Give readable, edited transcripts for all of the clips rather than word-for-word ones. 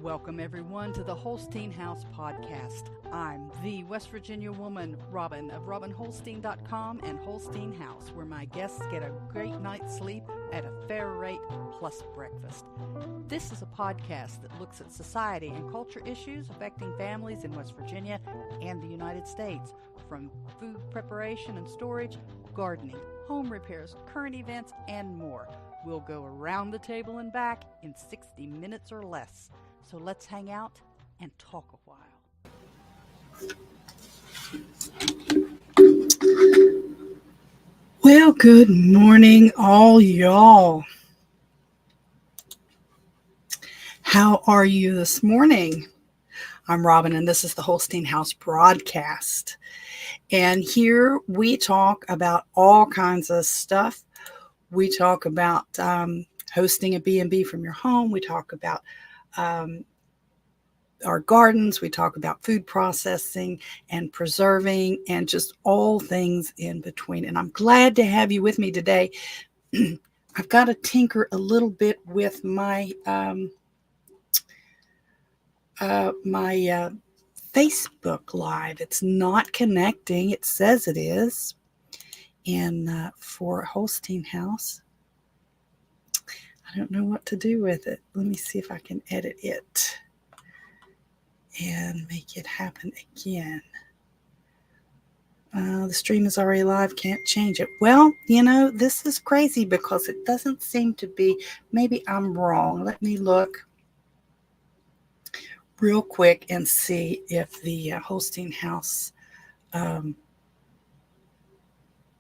Welcome, everyone, to the Holstein House podcast. I'm the West Virginia woman, Robin, of RobinHolstein.com and Holstein House, where my guests get a great night's sleep at a fair rate plus breakfast. This is a podcast that looks at society and culture issues affecting families in West Virginia and the United States, from food preparation and storage, gardening, home repairs, current events, and more. We'll go around the table and back in 60 minutes or less. So let's hang out and talk a while. Well, good morning, all y'all. How are you this morning? I'm Robin, and this is the Holstein House broadcast. And here we talk about all kinds of stuff. We talk about hosting a B&B from your home. We talk about our gardens. We talk about food processing and preserving and just all things in between. And I'm glad to have you with me today. I've got to tinker a little bit with my Facebook Live. It's not connecting. It says it is. And for Holstein House, I don't know what to do with it. Let me see if I can edit it and make it happen again. The stream is already live. Can't change it. Well, you know, this is crazy because it doesn't seem to be. Maybe I'm wrong. Let me look real quick and see if the Holstein House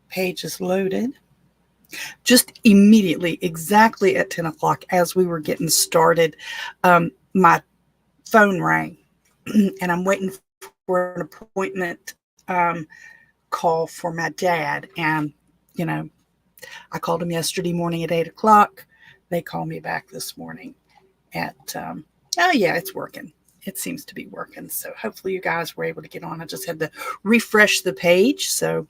page is loaded. Just immediately, exactly at 10 o'clock, as we were getting started, my phone rang, and I'm waiting for an appointment call for my dad. And, you know, I called him yesterday morning at 8 o'clock. They called me back this morning at, oh, yeah, it's working. It seems to be working. So hopefully you guys were able to get on. I just had to refresh the page. So,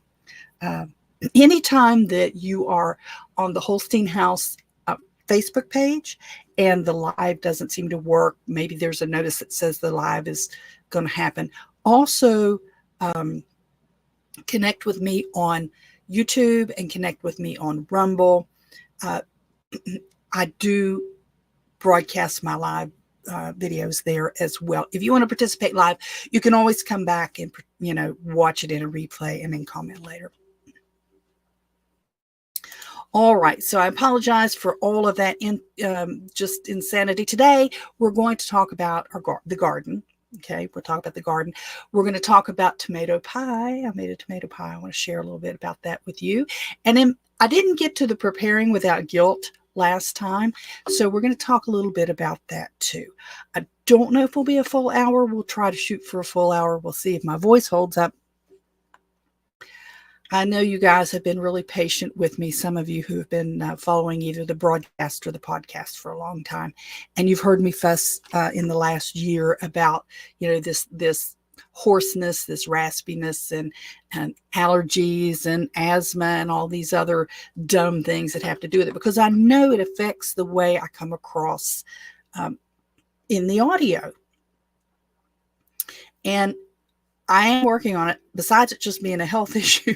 anytime that you are on the Holstein House Facebook page and the live doesn't seem to work, maybe there's a notice that says the live is going to happen. Also, connect with me on YouTube and connect with me on Rumble. I do broadcast my live videos there as well. If you want to participate live, you can always come back and, you know, watch it in a replay and then comment later. All right, so I apologize for all of that just insanity. Today, we're going to talk about the garden. Okay, we'll talk about the garden. We're going to talk about tomato pie. I made a tomato pie. I want to share a little bit about that with you. And then I didn't get to the preparing without guilt last time, so we're going to talk a little bit about that too. I don't know if it'll be a full hour. We'll try to shoot for a full hour. We'll see if my voice holds up. I know you guys have been really patient with me, some of you who have been following either the broadcast or the podcast for a long time. And you've heard me fuss in the last year about, you know, this hoarseness, this raspiness and allergies and asthma and all these other dumb things that have to do with it, because I know it affects the way I come across in the audio. And I am working on it. Besides it just being a health issue,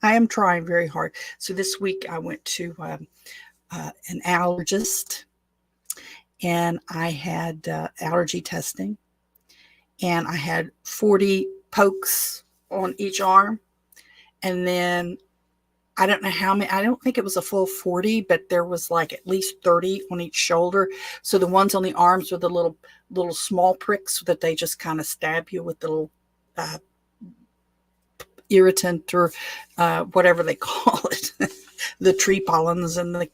I am trying very hard. So this week I went to an allergist, and I had allergy testing, and I had 40 pokes on each arm. And then I don't know how many, I don't think it was a full 40, but there was like at least 30 on each shoulder. So the ones on the arms were the little small pricks that they just kind of stab you with the little irritant or whatever they call it, the tree pollens and the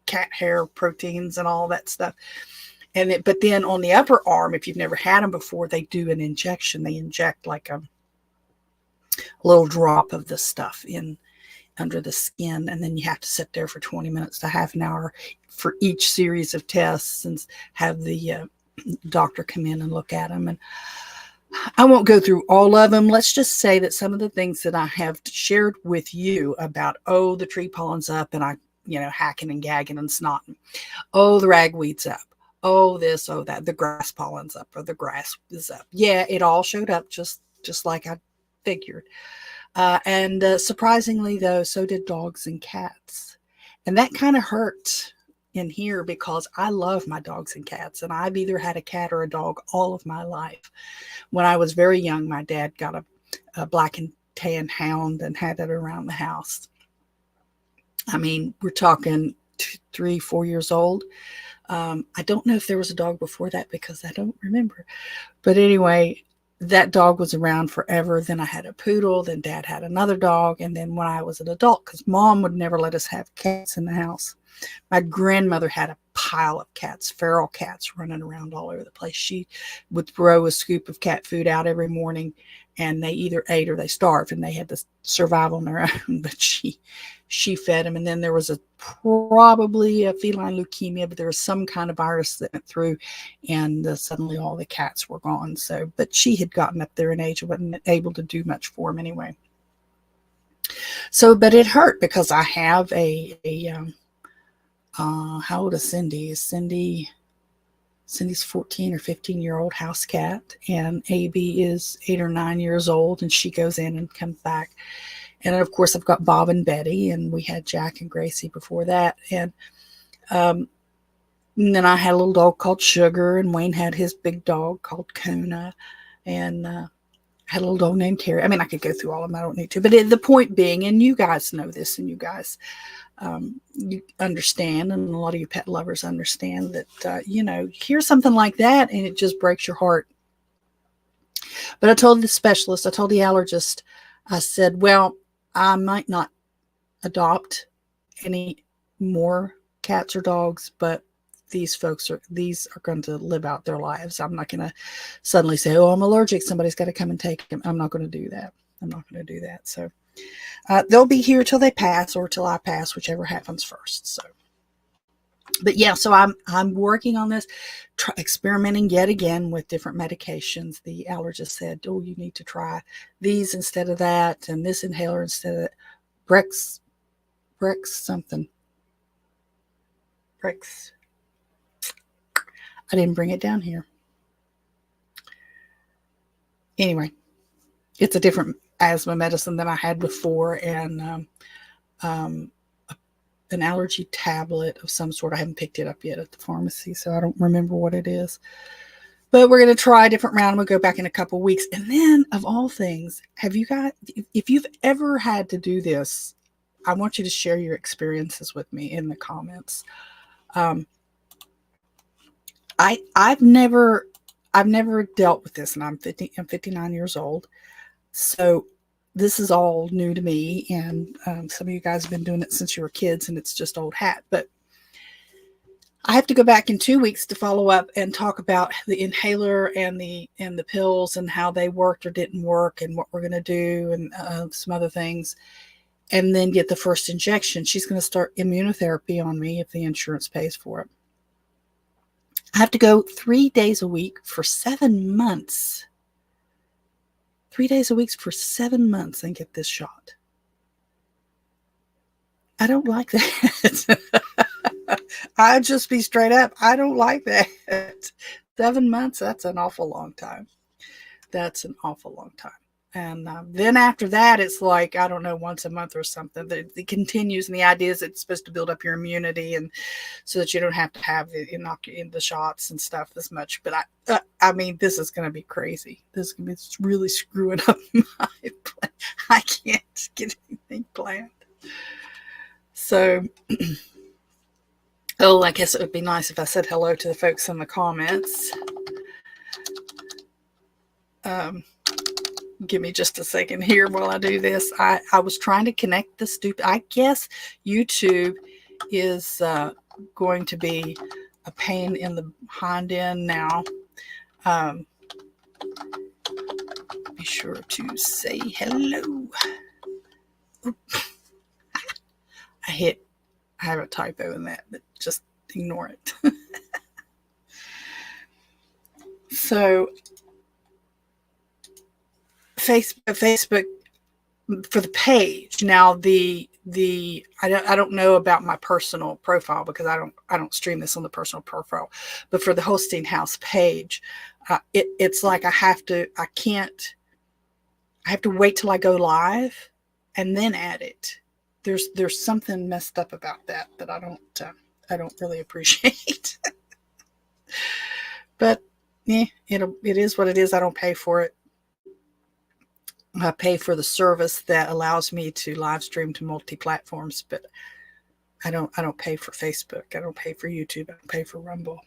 cat hair proteins and all that stuff. But then on the upper arm, if you've never had them before, they do an injection. They inject like a little drop of the stuff in under the skin, and then you have to sit there for 20 minutes to half an hour for each series of tests and have the doctor come in and look at them. And I won't go through all of them. Let's just say that some of the things that I have shared with you about, oh, the tree pollen's up and I, hacking and gagging and snotting. Oh, the ragweed's up. oh this, oh that, the grass pollen's up or the grass is up. Yeah, it all showed up just like I figured. And surprisingly, though, so did dogs and cats. And that kind of hurt in here because I love my dogs and cats. And I've either had a cat or a dog all of my life. When I was very young, my dad got a black and tan hound and had it around the house. I mean, we're talking 3, 4 years old. I don't know if there was a dog before that because I don't remember. But anyway, that dog was around forever. Then I had a poodle. Then dad had another dog. And then when I was an adult, because mom would never let us have cats in the house, my grandmother had a pile of cats, feral cats running around all over the place. She would throw a scoop of cat food out every morning, and they either ate or they starved, and they had to survive on their own. But she fed them. And then there was probably a feline leukemia, but there was some kind of virus that went through, and suddenly all the cats were gone. So, but she had gotten up there in age, wasn't able to do much for them anyway. So, but it hurt because I have how old is Cindy? Cindy's 14 or 15-year-old house cat, and AB is 8 or 9 years old, and she goes in and comes back. And then, of course, I've got Bob and Betty, and we had Jack and Gracie before that. And then I had a little dog called Sugar, and Wayne had his big dog called Kona, and I had a little dog named Carrie. I mean, I could go through all of them. I don't need to. But the point being, and you guys know this, and you guys you understand, and a lot of you pet lovers understand that, you hear something like that, and it just breaks your heart. But I told the specialist, I told the allergist, I said, well, I might not adopt any more cats or dogs, but these are going to live out their lives. I'm not going to suddenly say, oh, I'm allergic, somebody's got to come and take them. I'm not going to do that. So they'll be here till they pass or till I pass, whichever happens first. So, but yeah, so I'm working on this, experimenting yet again with different medications. The allergist said, oh, you need to try these instead of that, and this inhaler instead of that. Brex something. Brex. I didn't bring it down here. Anyway, it's a different asthma medicine than I had before, and an allergy tablet of some sort. I haven't picked it up yet at the pharmacy, so I don't remember what it is. But we're going to try a different round. We'll go back in a couple weeks. And then, of all things, if you've ever had to do this, I want you to share your experiences with me in the comments. I've never dealt with this, and I'm 59 years old. So this is all new to me, and some of you guys have been doing it since you were kids, and it's just old hat. But I have to go back in 2 weeks to follow up and talk about the inhaler and the pills and how they worked or didn't work and what we're going to do, and some other things, and then get the first injection. She's going to start immunotherapy on me if the insurance pays for it. I have to go 3 days a week for 7 months. 3 days a week for 7 months and get this shot. I don't like that. I'll just be straight up. I don't like that. 7 months, that's an awful long time. And then after that, it's like, I don't know, once a month or something. It continues, and the idea is it's supposed to build up your immunity, and so that you don't have to have the shots and stuff as much. But I mean, this is going to be crazy. This is going to be really screwing up my plan. I can't get anything planned. So, I guess it would be nice if I said hello to the folks in the comments. Give me just a second here while I do this. I was trying to connect the stupid. I guess YouTube is going to be a pain in the hind end now. Be sure to say hello. I have a typo in that, but just ignore it. So Facebook for the page. Now I don't know about my personal profile because I don't stream this on the personal profile, but for the Holstein House page, it's like I have to wait till I go live and then add it. There's something messed up about that I don't really appreciate. But yeah, it is what it is. I don't pay for it. I pay for the service that allows me to live stream to multi-platforms, but I don't pay for Facebook. I don't pay for YouTube. I don't pay for Rumble.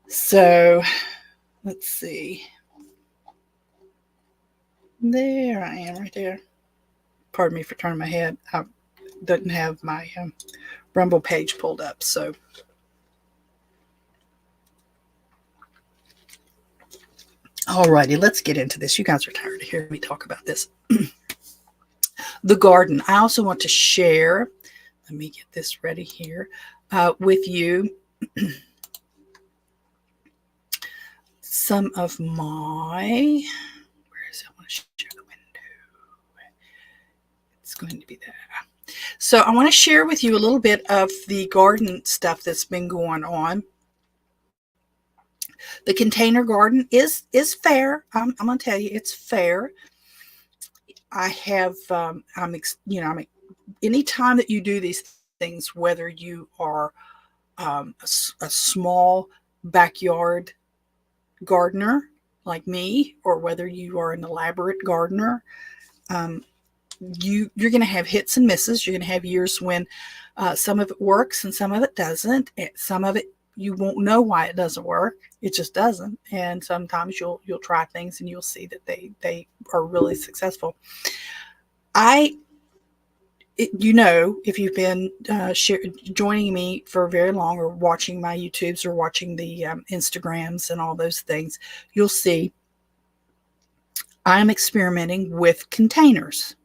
So let's see. There I am right there. Pardon me for turning my head. I didn't have my Rumble page pulled up. So alrighty, let's get into this. You guys are tired of hearing me talk about this. The garden. I also want to share, let me get this ready here, with you some of my, where is it? I want to share the window. It's going to be there. So I want to share with you a little bit of the garden stuff that's been going on. The container garden is fair. I'm going to tell you, it's fair. I have, any time that you do these things, whether you are a small backyard gardener like me, or whether you are an elaborate gardener, you're going to have hits and misses. You're going to have years when some of it works and some of it doesn't. Some of it you won't know why it doesn't work. It just doesn't. And sometimes you'll try things and you'll see that they are really successful. If you've been joining me for very long, or watching my YouTubes, or watching the Instagrams and all those things, you'll see I'm experimenting with containers.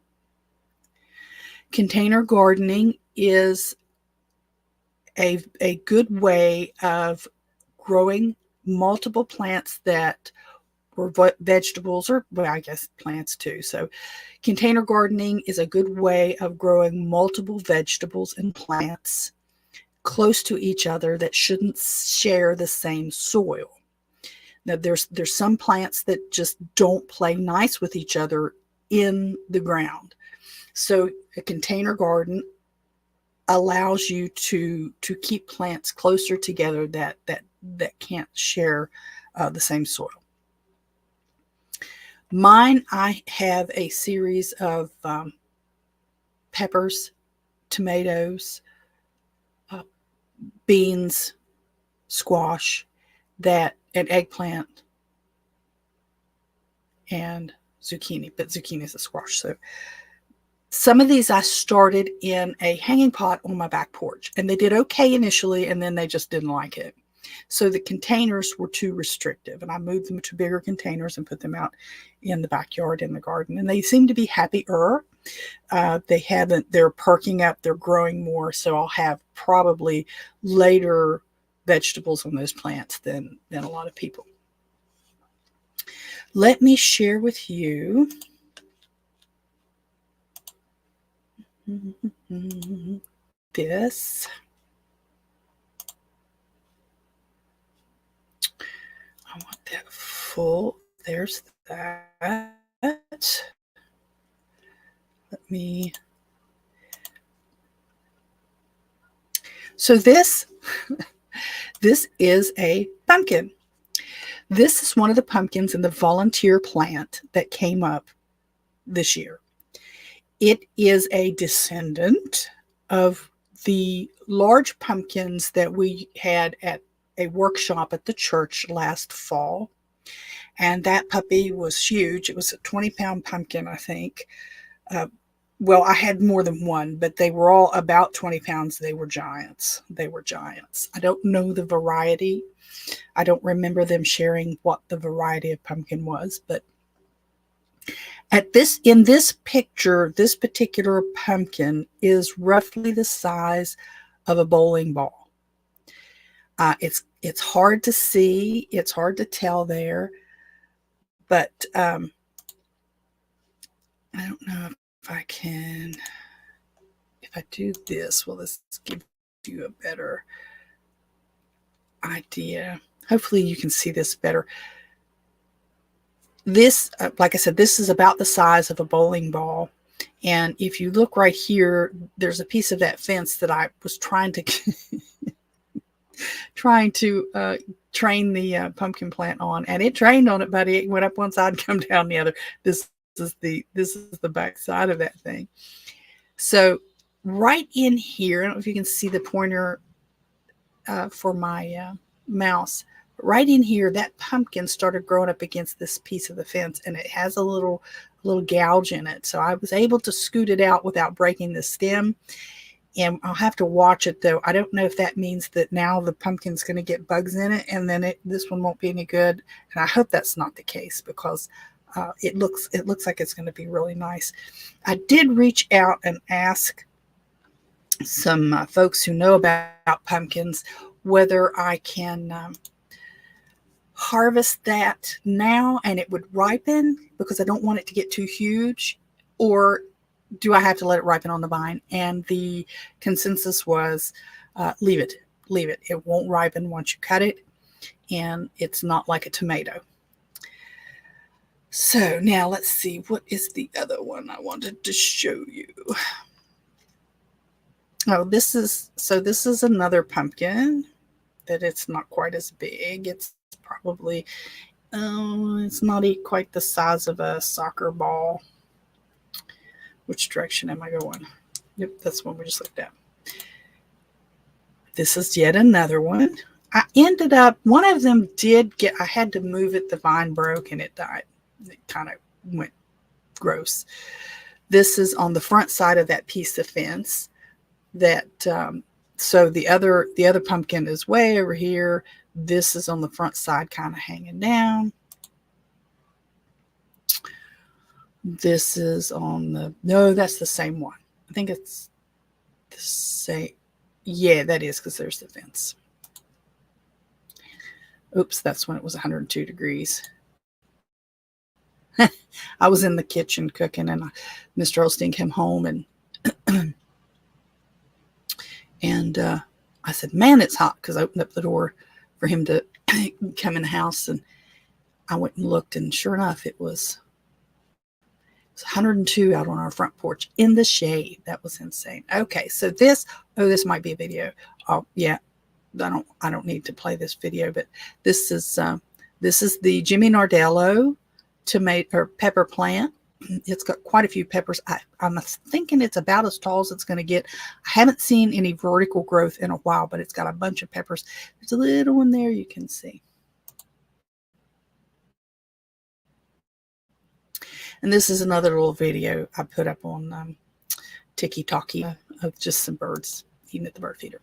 Container gardening is a good way of growing multiple plants that were vegetables, or, well, I guess plants too. So container gardening is a good way of growing multiple vegetables and plants close to each other that shouldn't share the same soil. Now, there's some plants that just don't play nice with each other in the ground. So a container garden allows you to keep plants closer together that can't share the same soil. Mine, I have a series of peppers, tomatoes, beans, squash, and eggplant, and zucchini. But zucchini is a squash. So some of these I started in a hanging pot on my back porch, and they did okay initially, and then they just didn't like it. So the containers were too restrictive, and I moved them to bigger containers and put them out in the backyard in the garden, and they seem to be happier. They're perking up, they're growing more, so I'll have probably later vegetables on those plants than a lot of people. Let me share with you this. I want that full. There's that. Let me. So this is a pumpkin. This is one of the pumpkins in the volunteer plant that came up this year. It is a descendant of the large pumpkins that we had at a workshop at the church last fall. And that puppy was huge. It was a 20-pound pumpkin, I think. Well, I had more than one, but they were all about 20 pounds. They were giants. I don't know the variety. I don't remember them sharing what the variety of pumpkin was, but in this picture, this particular pumpkin is roughly the size of a bowling ball. It's hard to see. It's hard to tell there, but I don't know if I can, if I do this, will this give you a better idea? Hopefully you can see this better. This, like I said, this is about the size of a bowling ball. And if you look right here, there's a piece of that fence that I was trying to train the pumpkin plant on, and it trained on it, buddy. It went up one side, come down the other. This is the back side of that thing. So right in here, I don't know if you can see the pointer for my mouse. Right in here, that pumpkin started growing up against this piece of the fence, and it has a little gouge in it. So I was able to scoot it out without breaking the stem. And I'll have to watch it, though. I don't know if that means that now the pumpkin's going to get bugs in it, and then this one won't be any good. And I hope that's not the case, because it looks like it's going to be really nice. I did reach out and ask some folks who know about pumpkins whether I can harvest that now and it would ripen, because I don't want it to get too huge, or do I have to let it ripen on the vine? And the consensus was leave it. It won't ripen once you cut it, and it's not like a tomato. So now let's see, what is the other one I wanted to show you? Oh, this is another pumpkin that it's not quite as big. It's probably, it's not quite the size of a soccer ball. Which direction am I going? Yep, that's one we just looked at. This is yet another one. I ended up, one of them did get, I had to move it. The vine broke and it died. It kind of went gross. This is on the front side of that piece of fence. That so the other pumpkin is way over here. This is on the front side, kind of hanging down. This is on the, no, that's the same one. I think it's the same. Yeah, that is, because there's the fence. Oops, that's when it was 102 degrees. I was in the kitchen cooking, and Mr. Holstein came home, and I said, man, it's hot, because I opened up the door for him to come in the house, and I went and looked, and sure enough, it was 102 out on our front porch in the shade. That was insane. Okay, so this might be a video. Oh yeah, I don't need to play this video, but this is the Jimmy Nardello tomato or pepper plant. It's got quite a few peppers. I'm thinking it's about as tall as it's going to get. I haven't seen any vertical growth in a while, but it's got a bunch of peppers. There's a little one there you can see. And this is another little video I put up on TikTok of just some birds eating at the bird feeder.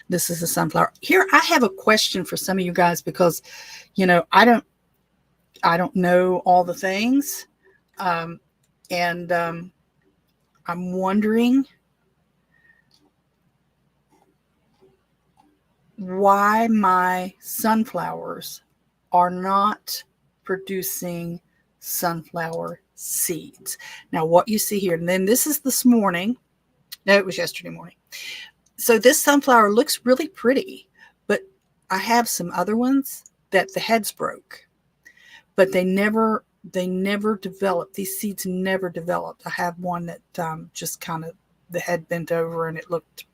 This is a sunflower. Here, I have a question for some of you guys, because, I don't know all the things. I'm wondering why my sunflowers are not producing sunflower seeds. Now, what you see here, and then this is this morning. No, it was yesterday morning. So this sunflower looks really pretty, but I have some other ones that the heads broke, but they never developed. These seeds never developed. I have one that just kind of the head bent over and it looked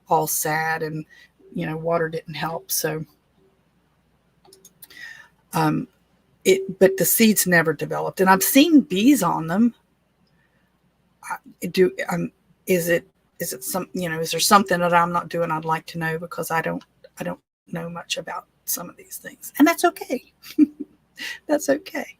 all sad, and water didn't help. So but the seeds never developed, and I've seen bees on them. Is it some, is there something that I'm not doing? I'd like to know, because I don't know much about some of these things, and that's okay. That's okay.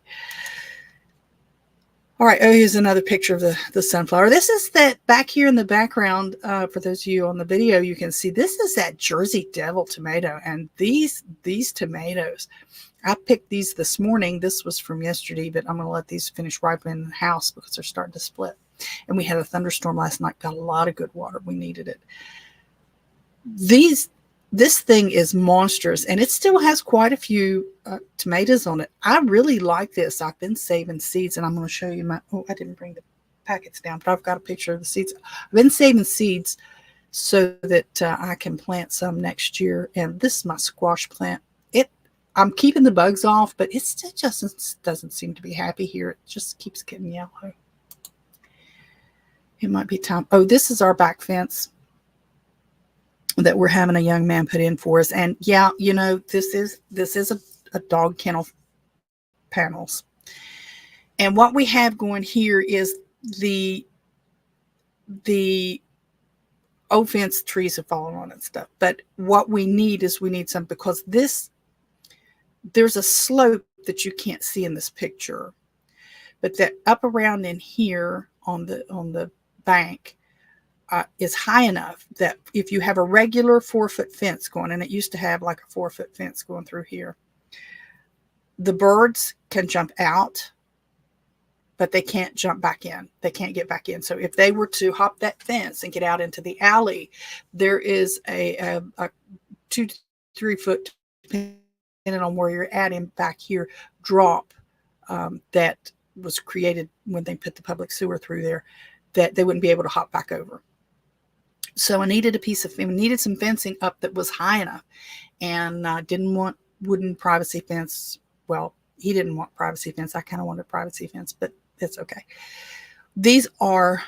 All right. Oh, here's another picture of the sunflower. This is that back here in the background. For those of you on the video, you can see this is that Jersey Devil tomato. And these tomatoes, I picked these this morning. This was from yesterday, but I'm going to let these finish ripening in the house, because they're starting to split. And we had a thunderstorm last night, got a lot of good water. We needed it. These This thing is monstrous, and it still has quite a few tomatoes on it. I really like this. I've been saving seeds, and I'm going to show you my, oh, I didn't bring the packets down, but I've got a picture of the seeds. I've been saving seeds so that I can plant some next year. And this is my squash plant. I'm keeping the bugs off, but it still just doesn't seem to be happy here. It just keeps getting yellow. It might be time. Oh, this is our back fence that we're having a young man put in for us. And yeah, you know, this is a dog kennel panels. And what we have going here is the old fence trees have fallen on and stuff. But what we need is some, because there's a slope that you can't see in this picture, but that up around in here on the bank is high enough that if you have a regular 4-foot fence going, and it used to have like a 4-foot fence going through here, the birds can jump out, but they can't jump back in. They can't get back in. So if they were to hop that fence and get out into the alley, there is a 2 to 3 foot, depending on where you're at in back here, drop that was created when they put the public sewer through there, that they wouldn't be able to hop back over. So I needed some fencing up that was high enough, and didn't want wooden privacy fence. Well, he didn't want privacy fence. I kind of wanted privacy fence, but it's okay. These are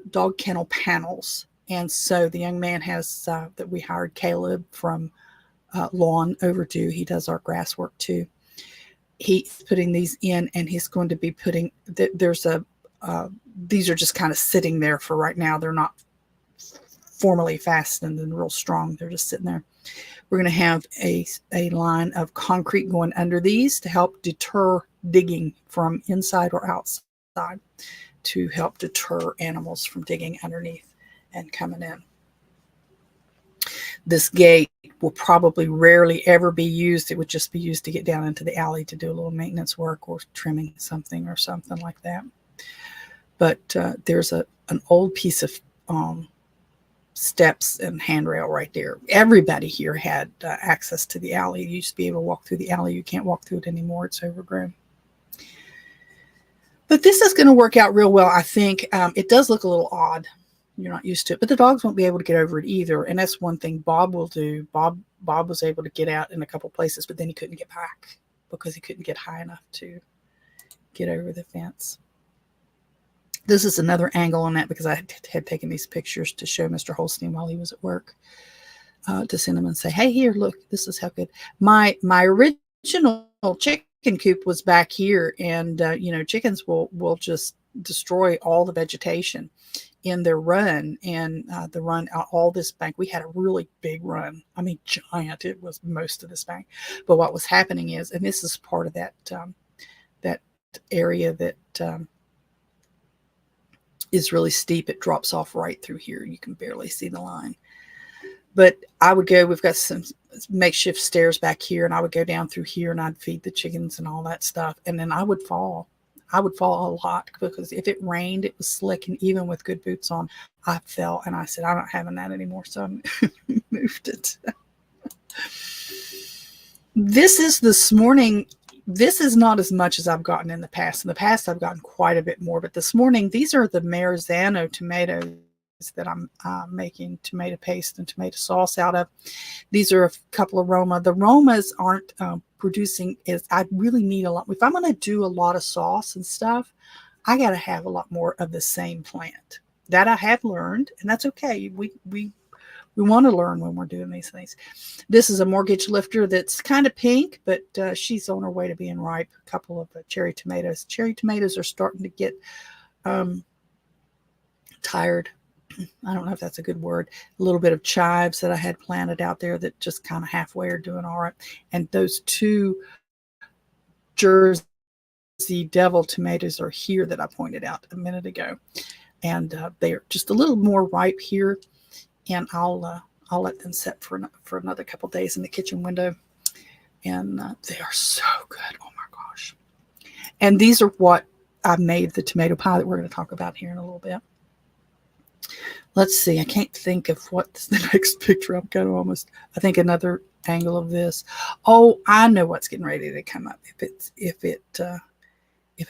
dog kennel panels. And so the young man has, that we hired, Caleb from Lawn Overdue. He does our grass work too. He's putting these in, and he's going to be putting, these are just kind of sitting there for right now. They're not formally fastened and real strong. They're just sitting there. We're going to have a line of concrete going under these to help deter digging from inside or outside, to help deter animals from digging underneath and coming in. This gate will probably rarely ever be used. It would just be used to get down into the alley to do a little maintenance work or trimming something or something like that. But there's an old piece of steps and handrail right there. Everybody here had access to the alley. You used to be able to walk through the alley. You can't walk through it anymore. It's overgrown. But this is going to work out real well, I think. It does look a little odd. You're not used to it, but the dogs won't be able to get over it either. And that's one thing Bob will do. Bob was able to get out in a couple places, but then he couldn't get back because he couldn't get high enough to get over the fence. This is another angle on that, because I had taken these pictures to show Mr. Holstein while he was at work, to send him and say, hey, here, look, this is how good. My original chicken coop was back here, and chickens will just destroy all the vegetation in their run, and the run all this bank. We had a really big run. I mean, giant. It was most of this bank. But what was happening is, and this is part of that that area that is really steep. It drops off right through here. You can barely see the line. But I would go, we've got some makeshift stairs back here, and I would go down through here, and I'd feed the chickens and all that stuff. And then I would fall. I would fall a lot, because if it rained, it was slick, and even with good boots on, I fell. And I said, I'm not having that anymore. So I moved it. This is this morning. This is not as much as I've gotten in the past. In the past, I've gotten quite a bit more. But this morning, these are the Marzano tomatoes that I'm making tomato paste and tomato sauce out of. These are a couple of Roma. The Romas aren't producing as I really need a lot. If I'm going to do a lot of sauce and stuff, I got to have a lot more of the same plant. That I have learned, and that's okay. We want to learn when we're doing these things. This is a mortgage lifter that's kind of pink, but she's on her way to being ripe. A couple of cherry tomatoes. Cherry tomatoes are starting to get tired. I don't know if that's a good word. A little bit of chives that I had planted out there that just kind of halfway are doing all right. And those two Jersey Devil tomatoes are here that I pointed out a minute ago. And they're just a little more ripe here. And I'll let them set for another couple days in the kitchen window. And they are so good. Oh my gosh. And these are what I made the tomato pie that we're going to talk about here in a little bit. Let's see. I can't think of what's the next picture. I'm kind of almost, I think another angle of this. Oh, I know what's getting ready to come up. If it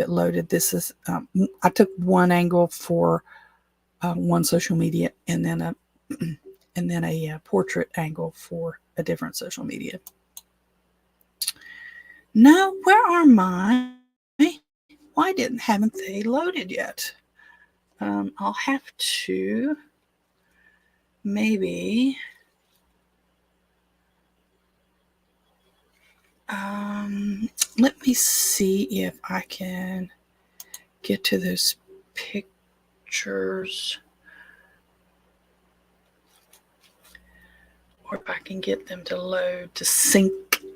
loaded, this is, I took one angle for one social media and then a portrait angle for a different social media. No, where are my? Why haven't they loaded yet? I'll have to maybe let me see if I can get to those pictures, or if I can get them to load to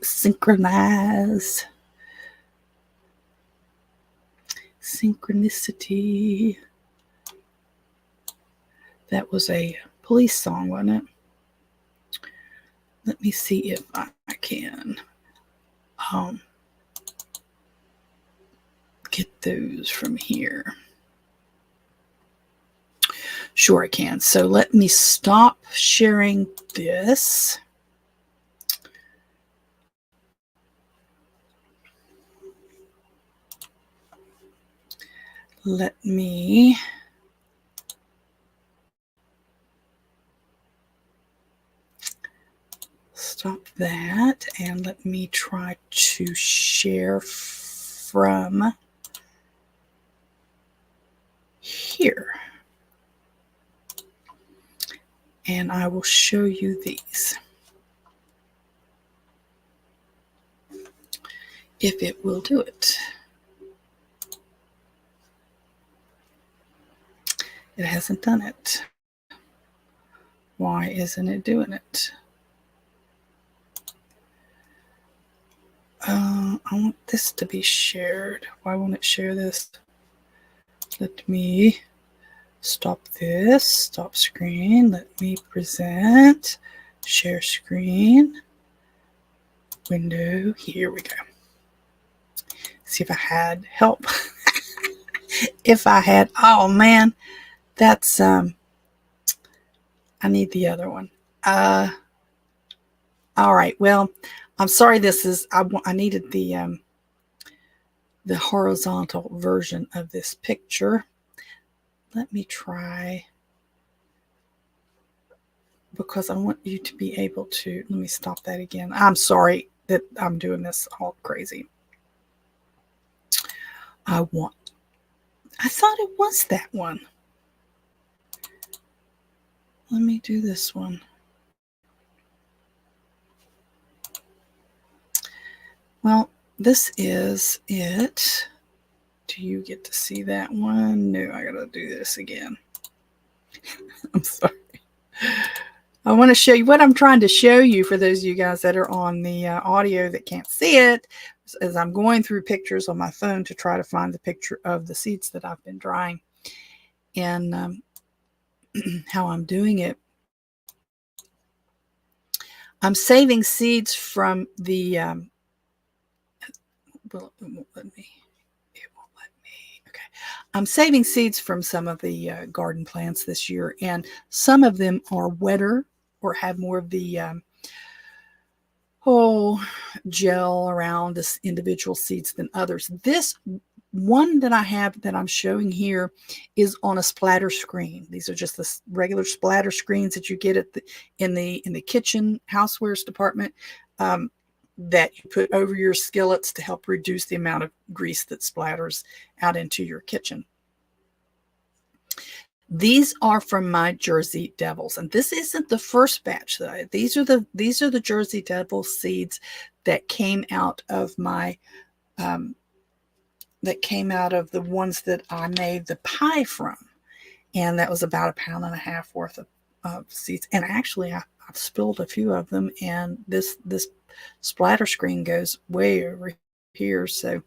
synchronize. Synchronicity. That was a police song, wasn't it? Let me see if I can get those from here. Sure I can. So let me stop sharing this. Let me stop that and let me try to share from here. And I will show you these. If it will do it. It hasn't done it. Why isn't it doing it? I want this to be shared. Why won't it share this? Let me stop this. Stop screen. Let me present. Share screen. Window. Here we go. See if I had help. If I had, oh man, that's I need the other one. All right. Well, I'm sorry. This is I needed the horizontal version of this picture. Let me try, because I want you to be able to. Let me stop that again. I'm sorry that I'm doing this all crazy. I thought it was that one. Let me do this one. Well, this is it. Do you get to see that one? No, I gotta do this again. I'm sorry. I want to show you what I'm trying to show you for those of you guys that are on the audio that can't see it, as I'm going through pictures on my phone to try to find the picture of the seeds that I've been drying, and how I'm doing it. I'm saving seeds from the well, it won't let me. Okay. I'm saving seeds from some of the garden plants this year, and some of them are wetter or have more of the gel around this individual seeds than others. This one that I have that I'm showing here is on a splatter screen. These are just the regular splatter screens that you get at in the kitchen housewares department, that you put over your skillets to help reduce the amount of grease that splatters out into your kitchen. These are from my Jersey Devils, and this isn't the first batch that these are the Jersey Devil seeds that came out of my that came out of the ones that I made the pie from, and that was about 1.5 pounds worth of seeds. And actually, I've spilled a few of them, and this splatter screen goes way over here, so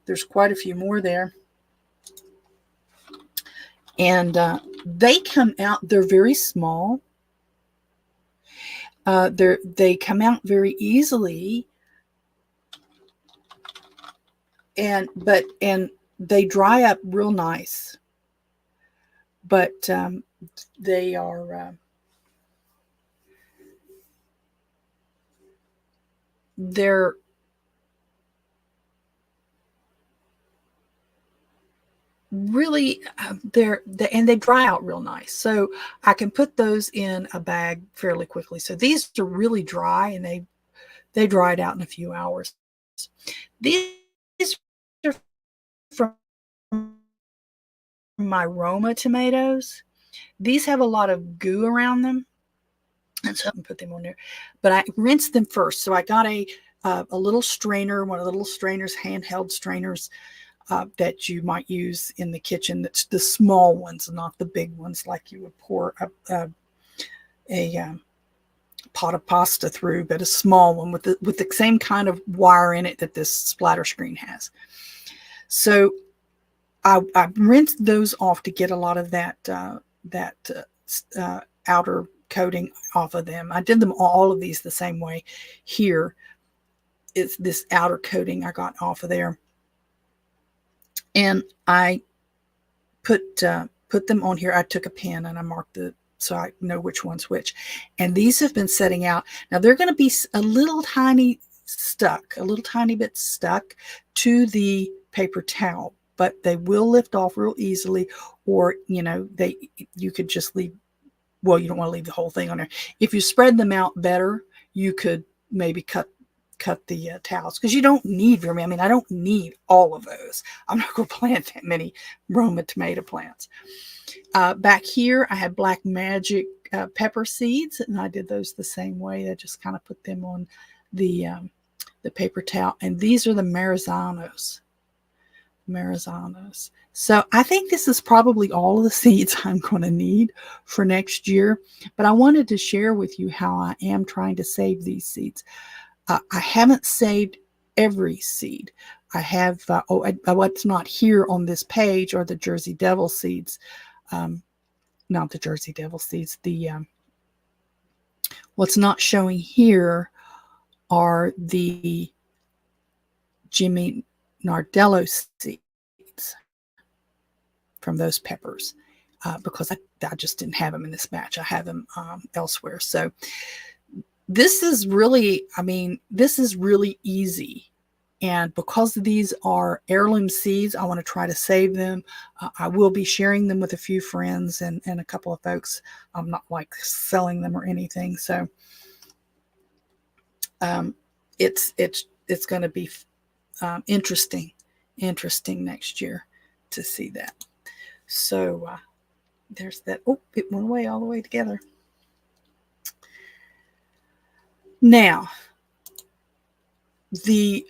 there's quite a few more there. And they come out, they're very small. They come out very easily, and they dry up real nice. But they are they're really and they dry out real nice, so I can put those in a bag fairly quickly. So these are really dry, and they dried out in a few hours. These are from my Roma tomatoes. These have a lot of goo around them, and so I put them on there, but I rinsed them first. So I got a little strainer, one of the little strainers, handheld strainers, that you might use in the kitchen. That's the small ones, not the big ones like you would pour a pot of pasta through, but a small one with the same kind of wire in it that this splatter screen has. So I rinsed those off to get a lot of that outer coating off of them. I did them all of these the same way. Here is this outer coating I got off of there, and I put them on here. I took a pen and I marked so I know which one's which. And these have been setting out. Now they're going to be a little tiny bit stuck to the paper towel, but they will lift off real easily. Or, you could just leave, well, you don't want to leave the whole thing on there. If you spread them out better, you could maybe cut the towels, because you don't need very many. I don't need all of those. I'm not going to plant that many Roma tomato plants. Back here, I had black magic pepper seeds, and I did those the same way. I just kind of put them on the paper towel. And these are the Maranzanos. So I think this is probably all of the seeds I'm going to need for next year. But I wanted to share with you how I am trying to save these seeds. I haven't saved every seed. I have, what's not here on this page are the Jersey Devil seeds. Not the Jersey Devil seeds. What's not showing here are the Jimmy Nardello seeds from those peppers, because I just didn't have them in this batch. I have them elsewhere. So this is really easy. And because these are heirloom seeds, I want to try to save them. I will be sharing them with a few friends and a couple of folks. I'm not like selling them or anything. So it's going to be interesting next year to see that. So there's that. Oh, it went away all the way together. Now, the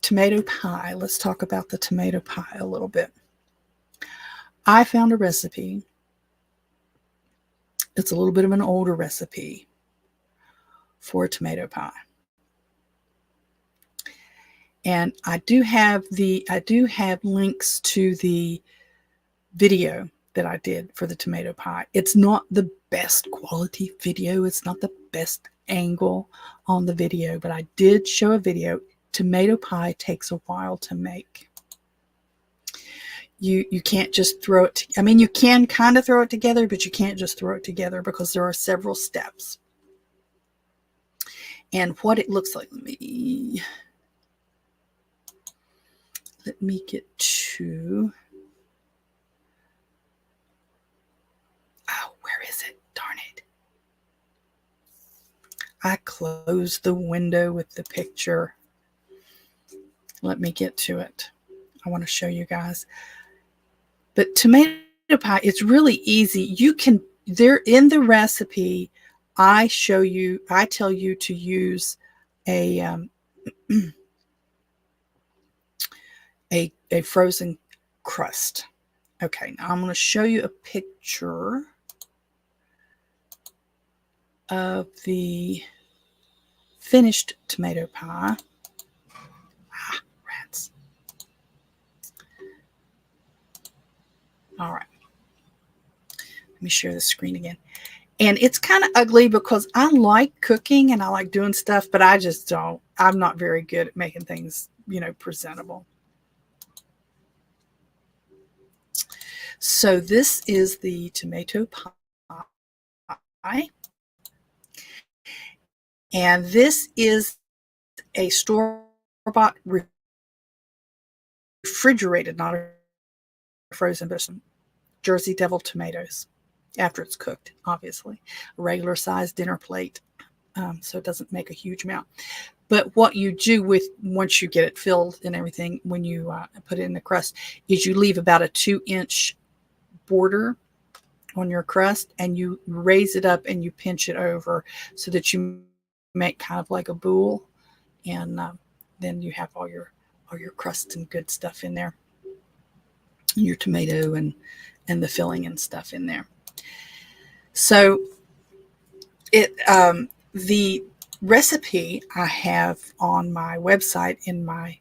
tomato pie. Let's talk about the tomato pie a little bit. I found a recipe. It's a little bit of an older recipe for a tomato pie. And I do have links to the video that I did for the tomato pie. It's not the best quality video. It's not the best angle on the video, but I did show a video. Tomato pie takes a while to make. You can't just throw it. You can kind of throw it together, but you can't just throw it together because there are several steps. And what it looks like, let me get to. Oh, where is it? Darn it. I closed the window with the picture. Let me get to it. I want to show you guys. But tomato pie, it's really easy. They're in the recipe. I tell you to use a frozen crust. Okay, now I'm going to show you a picture of the finished tomato pie. Rats. All right. Let me share the screen again. And it's kind of ugly because I like cooking and I like doing stuff, but I just don't. I'm not very good at making things, presentable. So this is the tomato pie. And this is a store-bought refrigerated, not a frozen, but some Jersey Devil tomatoes after it's cooked, obviously. A regular sized dinner plate, so it doesn't make a huge amount. But what you do with, once you get it filled and everything, when you put it in the crust, is you leave about a 2-inch border on your crust, and you raise it up and you pinch it over so that you make kind of like a boule, and then you have all your crust and good stuff in there, your tomato and the filling and stuff in there. So the recipe I have on my website in my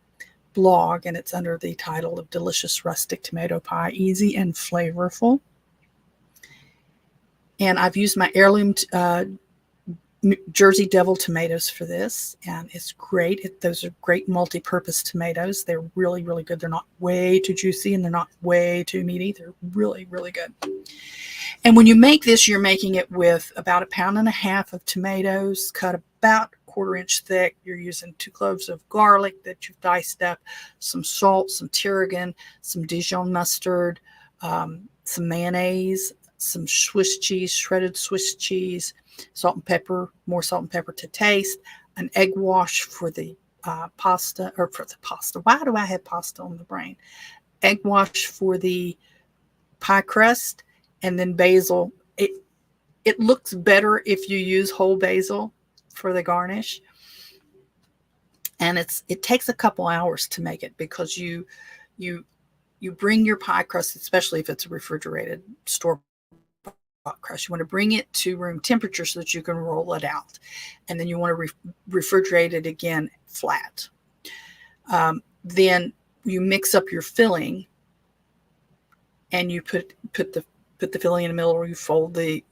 blog, and it's under the title of Delicious Rustic Tomato Pie, Easy and Flavorful. And I've used my heirloom Jersey Devil tomatoes for this, and it's great. Those are great multi-purpose tomatoes. They're really, really good. They're not way too juicy, and they're not way too meaty. They're really, really good. And when you make this, you're making it with about 1.5 pounds of tomatoes, cut about 1/4 inch thick. You're using 2 cloves of garlic that you've diced up, some salt, some tarragon, some Dijon mustard, some mayonnaise, some Swiss cheese, shredded Swiss cheese, salt and pepper, more salt and pepper to taste, an egg wash for the pasta. Why do I have pasta on the brain? Egg wash for the pie crust, and then basil. It looks better if you use whole basil for the garnish. And it takes a couple hours to make it, because you bring your pie crust, especially if it's a refrigerated store crust, you want to bring it to room temperature so that you can roll it out, and then you want to refrigerate it again flat. Then you mix up your filling, and you put the filling in the middle, or you fold the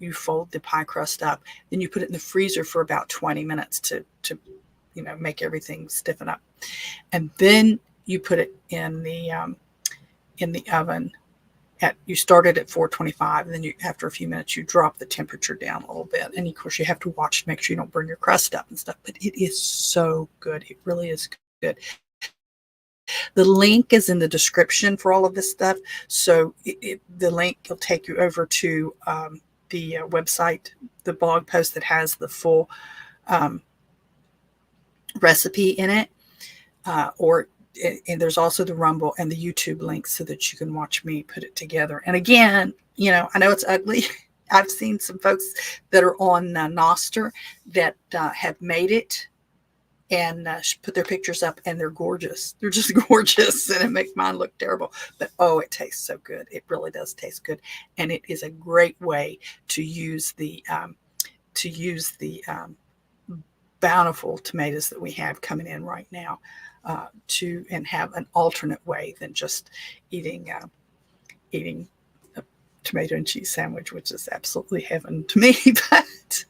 pie crust up. Then you put it in the freezer for about 20 minutes to make everything stiffen up, and then you put it in the oven. You start it at 425, and then after a few minutes, you drop the temperature down a little bit. And of course, you have to watch to make sure you don't burn your crust up and stuff. But it is so good. It really is good. The link is in the description for all of this stuff. So the link will take you over to the website, the blog post that has the full recipe in it, and there's also the Rumble and the YouTube links so that you can watch me put it together. And again, I know it's ugly. I've seen some folks that are on Noster that have made it and put their pictures up, and they're gorgeous. They're just gorgeous, and it makes mine look terrible. But it tastes so good. It really does taste good, and it is a great way to use the bountiful tomatoes that we have coming in right now, and have an alternate way than just eating a tomato and cheese sandwich, which is absolutely heaven to me. But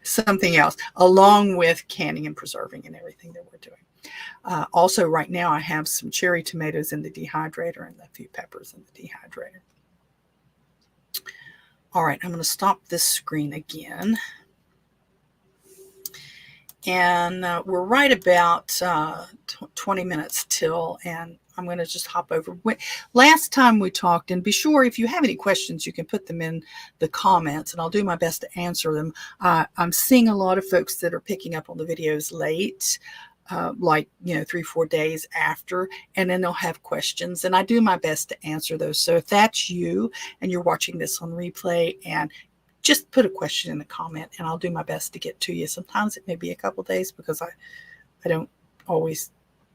something else, along with canning and preserving and everything that we're doing. Also, right now, I have some cherry tomatoes in the dehydrator and a few peppers in the dehydrator. All right, I'm going to stop this screen again. And we're right about 20 minutes till, and I'm going to just hop over. Last time we talked, and be sure if you have any questions, you can put them in the comments, and I'll do my best to answer them. I'm seeing a lot of folks that are picking up on the videos late, 3-4 days after, and then they'll have questions, and I do my best to answer those. So if that's you and you're watching this on replay, and just put a question in the comment, and I'll do my best to get to you. Sometimes it may be a couple days because I don't always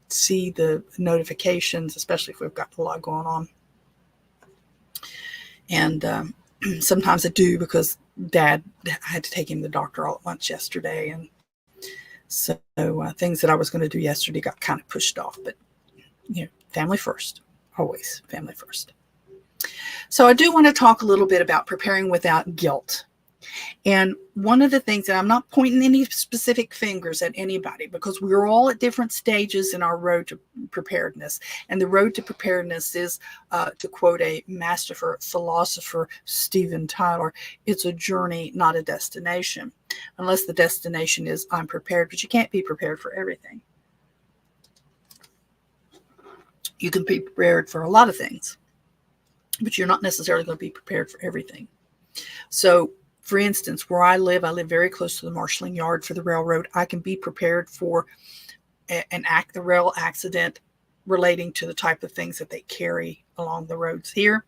see the notifications, especially if we've got a lot going on. And sometimes I do, because Dad, I had to take him to the doctor all at once yesterday. And so things that I was going to do yesterday got kind of pushed off. But, family first, always family first. So I do want to talk a little bit about preparing without guilt. And one of the things that I'm not pointing any specific fingers at anybody, because we're all at different stages in our road to preparedness. And the road to preparedness is, to quote a master philosopher, Stephen Tyler, it's a journey, not a destination. Unless the destination is I'm prepared, but you can't be prepared for everything. You can be prepared for a lot of things, but you're not necessarily going to be prepared for everything. So, for instance, where I live very close to the marshaling yard for the railroad. I can be prepared for the rail accident relating to the type of things that they carry along the roads here.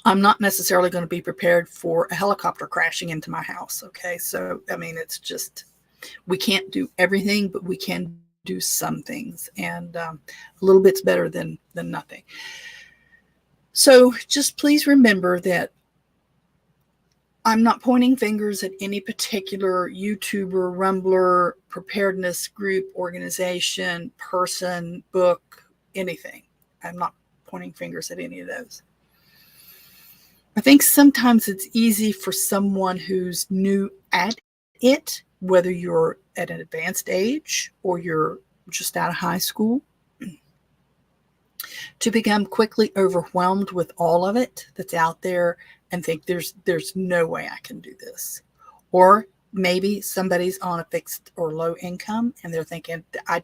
I'm not necessarily going to be prepared for a helicopter crashing into my house. Okay. So, I mean, it's just, we can't do everything, but we can do some things, and a little bit's better than nothing. So just please remember that I'm not pointing fingers at any particular YouTuber, Rumbler, preparedness group, organization, person, book, anything. I'm not pointing fingers at any of those. I think sometimes it's easy for someone who's new at it, whether you're at an advanced age or you're just out of high school, to become quickly overwhelmed with all of it that's out there and think there's no way I can do this. Or maybe somebody's on a fixed or low income and they're thinking, I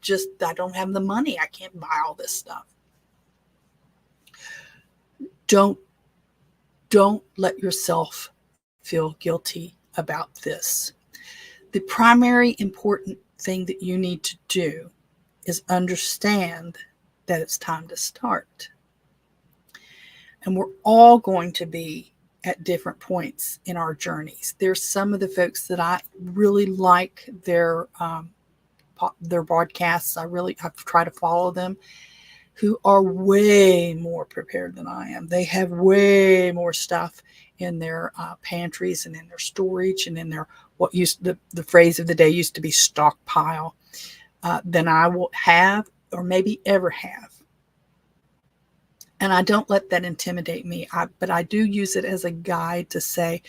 don't have the money. I can't buy all this stuff. Don't let yourself feel guilty about this. The primary important thing that you need to do is understand that it's time to start. And we're all going to be at different points in our journeys. There's some of the folks that I really like their broadcasts. I've tried to follow them, who are way more prepared than I am. They have way more stuff in their pantries and in their storage and in their the phrase of the day used to be stockpile than I will have or maybe ever have. And I don't let that intimidate me. But I do use it as a guide to say,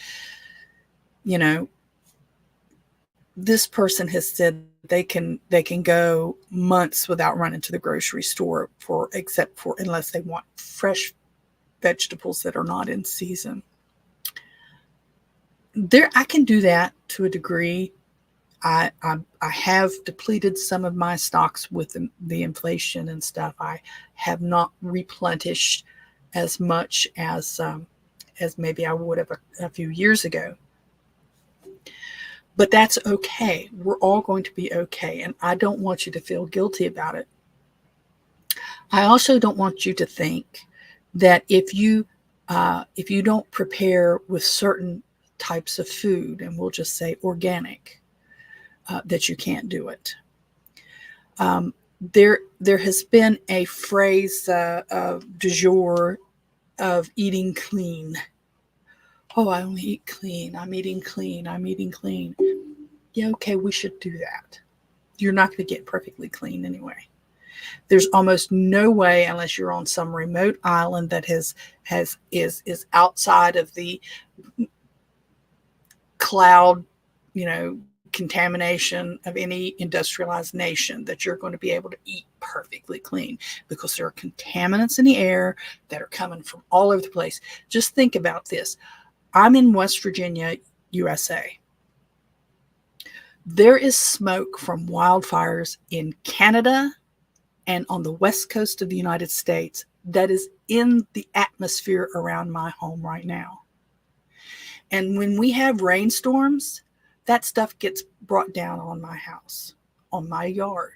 this person has said they can go months without running to the grocery store unless they want fresh vegetables that are not in season. I can do that to a degree. I have depleted some of my stocks with the inflation and stuff. I have not replenished as much as maybe I would have a few years ago. But that's okay. We're all going to be okay. And I don't want you to feel guilty about it. I also don't want you to think that if you don't prepare with certain types of food, and we'll just say organic, that you can't do it. There has been a phrase du jour of eating clean. Oh, I only eat clean. I'm eating clean. I'm eating clean. Yeah, okay, we should do that. You're not going to get perfectly clean anyway. There's almost no way, unless you're on some remote island that is outside of the cloud, contamination of any industrialized nation, that you're going to be able to eat perfectly clean, because there are contaminants in the air that are coming from all over the place. Just think about this. I'm in West Virginia, USA. There is smoke from wildfires in Canada and on the west coast of the United States that is in the atmosphere around my home right now. And when we have rainstorms, that stuff gets brought down on my house, on my yard.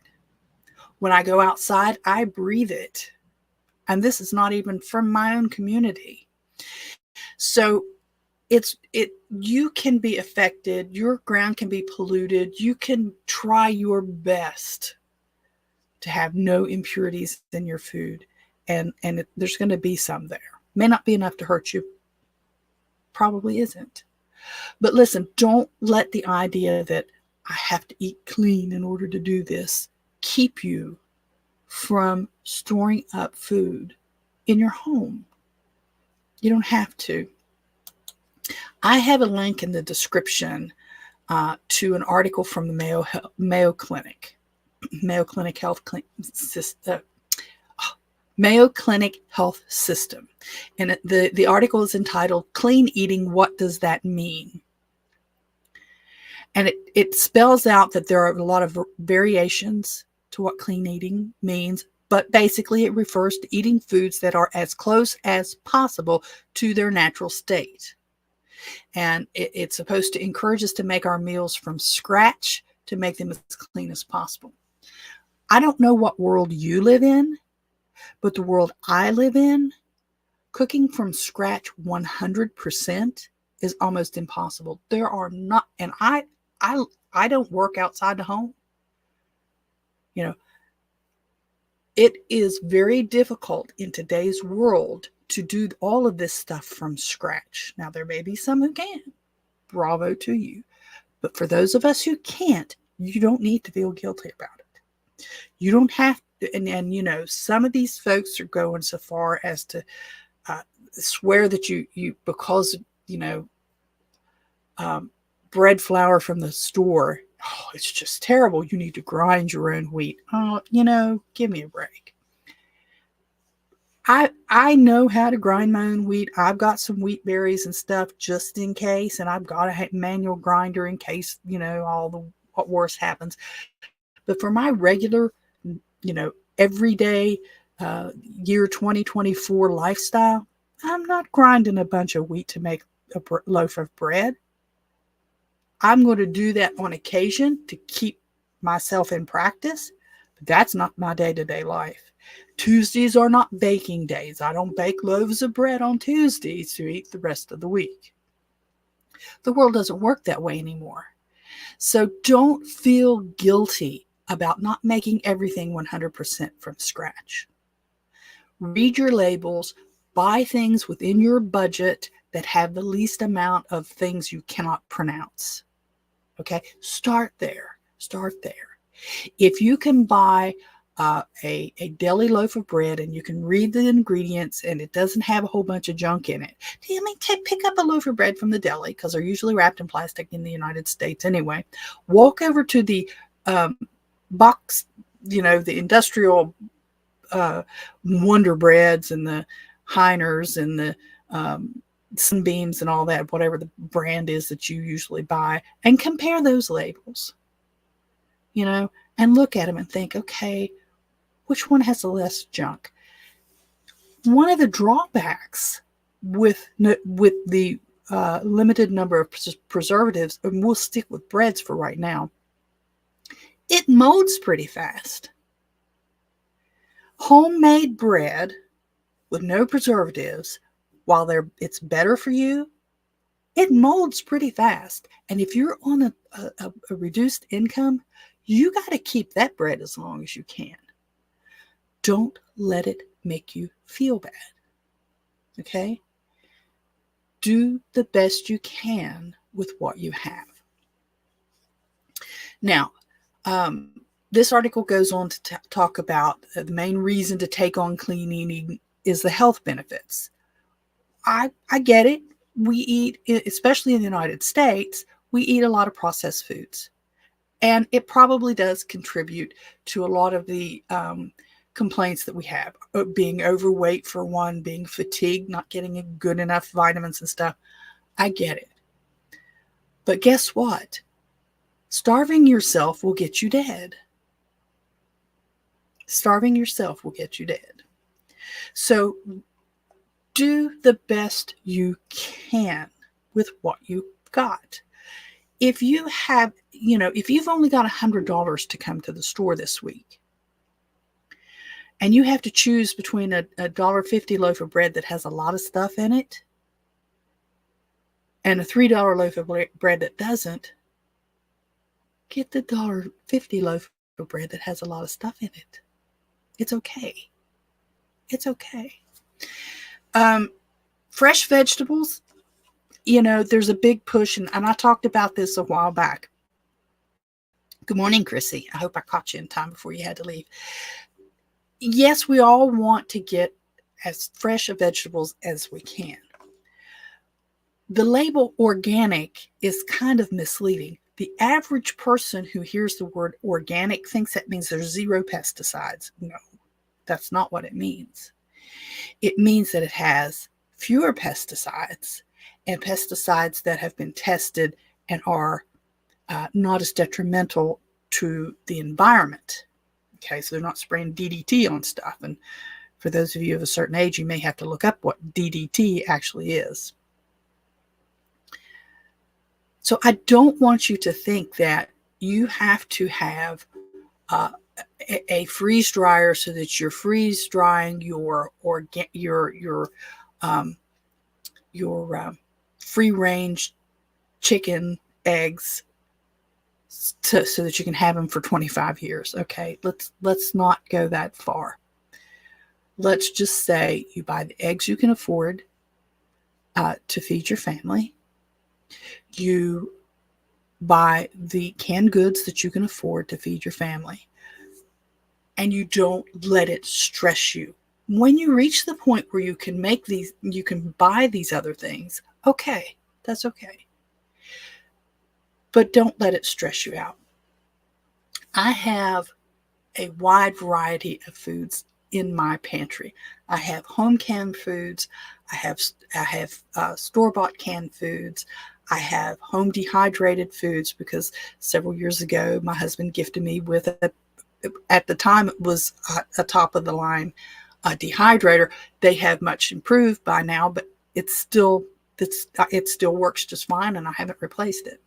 When I go outside, I breathe it. And this is not even from my own community. So you can be affected. Your ground can be polluted. You can try your best to have no impurities in your food. And there's going to be some there. May not be enough to hurt you. Probably isn't. But listen, don't let the idea that I have to eat clean in order to do this keep you from storing up food in your home. You don't have to. I have a link in the description to an article from the Mayo Clinic, Mayo Clinic Mayo Clinic Health System. And the article is entitled Clean Eating, What Does That Mean? And it spells out that there are a lot of variations to what clean eating means, but basically it refers to eating foods that are as close as possible to their natural state. And it's supposed to encourage us to make our meals from scratch to make them as clean as possible. I don't know what world you live in, but the world I live in, cooking from scratch 100% is almost impossible. There are not, and I don't work outside the home. You know, it is very difficult in today's world to do all of this stuff from scratch. Now, there may be some who can. Bravo to you. But for those of us who can't, you don't need to feel guilty about it. You don't have to, and you know, some of these folks are going so far as to swear that you because, you know, bread flour from the store, oh, it's just terrible. You need to grind your own wheat. Oh, you know, give me a break. I know how to grind my own wheat. I've got some wheat berries and stuff just in case, and I've got a manual grinder in case, you know, what worse happens. But for my regular, you know, everyday year 2024 lifestyle, I'm not grinding a bunch of wheat to make a loaf of bread. I'm going to do that on occasion to keep myself in practice, but that's not my day-to-day life. Tuesdays are not baking days. I don't bake loaves of bread on Tuesdays to eat the rest of the week. The world doesn't work that way anymore. So don't feel guilty about not making everything 100% from scratch. Read your labels, buy things within your budget that have the least amount of things you cannot pronounce. Okay, start there. Start there. If you can buy a deli loaf of bread and you can read the ingredients and it doesn't have a whole bunch of junk in it, pick up a loaf of bread from the deli, because they're usually wrapped in plastic in the United States anyway. Walk over to the box, you know, the industrial Wonder Breads and the Heiners and the Sunbeams and all that, whatever the brand is that you usually buy, and compare those labels, you know, and look at them and think, okay, which one has the less junk? One of the drawbacks with the limited number of preservatives, and we'll stick with breads for right now, it molds pretty fast. Homemade bread with no preservatives, while it's better for you, it molds pretty fast. And if you're on a reduced income, you got to keep that bread as long as you can. Don't let it make you feel bad. Okay? Do the best you can with what you have. Now, this article goes on to talk about the main reason to take on clean eating is the health benefits. I get it. We eat, especially in the United States, we eat a lot of processed foods. And it probably does contribute to a lot of the complaints that we have, being overweight for one, being fatigued, not getting good enough vitamins and stuff. I get it. But guess what? Starving yourself will get you dead. Starving yourself will get you dead. So do the best you can with what you got. If you have, you know, if you've only got $100 to come to the store this week, and you have to choose between a $1.50 loaf of bread that has a lot of stuff in it and a $3 loaf of bread that doesn't, get the $1.50 loaf of bread that has a lot of stuff in it. It's okay. It's okay. Fresh vegetables, you know, there's a big push, and I talked about this a while back. Good morning, Chrissy. I hope I caught you in time before you had to leave. Yes, we all want to get as fresh of vegetables as we can. the label organic is kind of misleading. The average person who hears the word organic thinks that means there's zero pesticides. No, that's not what it means. It means that it has fewer pesticides and pesticides that have been tested and are not as detrimental to the environment. Okay, so they're not spraying DDT on stuff. And for those of you of a certain age, you may have to look up what DDT actually is. So I don't want you to think that you have to have a freeze dryer so that you're freeze drying your free range chicken eggs so that you can have them for 25 years. Okay, let's not go that far. Let's just say you buy the eggs you can afford to feed your family. You buy the canned goods that you can afford to feed your family. And you don't let it stress you. When you reach the point where you can make these, you can buy these other things, okay, that's okay. But don't let it stress you out. I have a wide variety of foods in my pantry. I have home canned foods. I have store-bought canned foods. I have home dehydrated foods because several years ago my husband gifted me with at the time it was a top of the line dehydrator. They have much improved by now, but it still works just fine, and I haven't replaced it.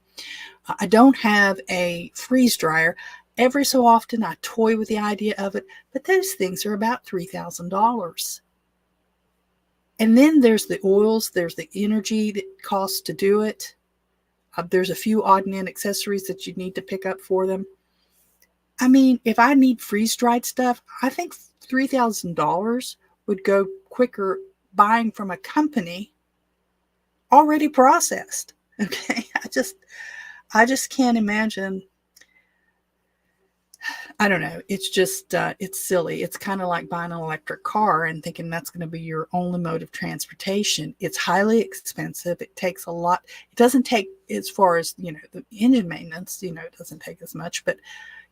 I don't have a freeze dryer. Every so often I toy with the idea of it, but those things are about $3,000. And then there's the oils, there's the energy that costs to do it. There's a few odd and end accessories that you need to pick up for them. I mean, if I need freeze-dried stuff, I think $3,000 would go quicker buying from a company already processed. Okay, I just can't imagine. I don't know. It's just, it's silly. It's kind of like buying an electric car and thinking that's going to be your only mode of transportation. It's highly expensive. It takes a lot. It doesn't take, as far as, the engine maintenance, it doesn't take as much, but,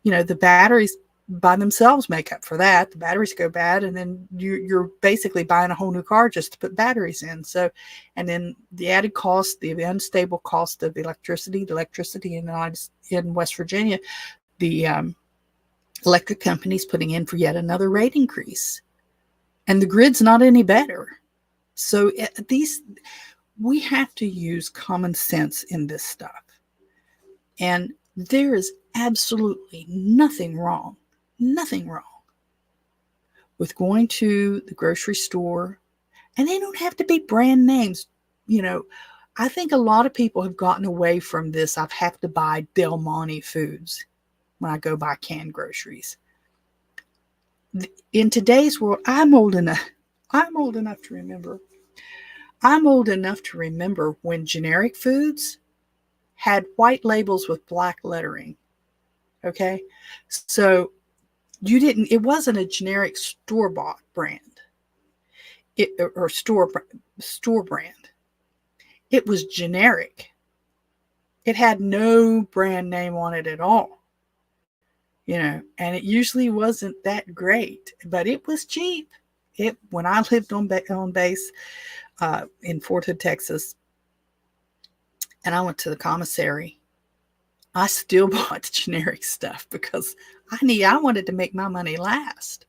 the batteries by themselves make up for that. The batteries go bad, and then you're basically buying a whole new car just to put batteries in. So, and then the added cost, the unstable cost of electricity in West Virginia, the electric companies putting in for yet another rate increase, and the grid's not any better. So we have to use common sense in this stuff. And there is absolutely nothing wrong with going to the grocery store, and they don't have to be brand names. I think a lot of people have gotten away from this. I have to buy Del Monte foods when I go buy canned groceries. In today's world, I'm old enough to remember. I'm old enough to remember when generic foods had white labels with black lettering. Okay? So it wasn't a generic store-bought brand. Or store brand. It was generic. It had no brand name on it at all. And it usually wasn't that great, but it was cheap. When I lived on base in Fort Hood, Texas, and I went to the commissary, I still bought generic stuff because I wanted to make my money last.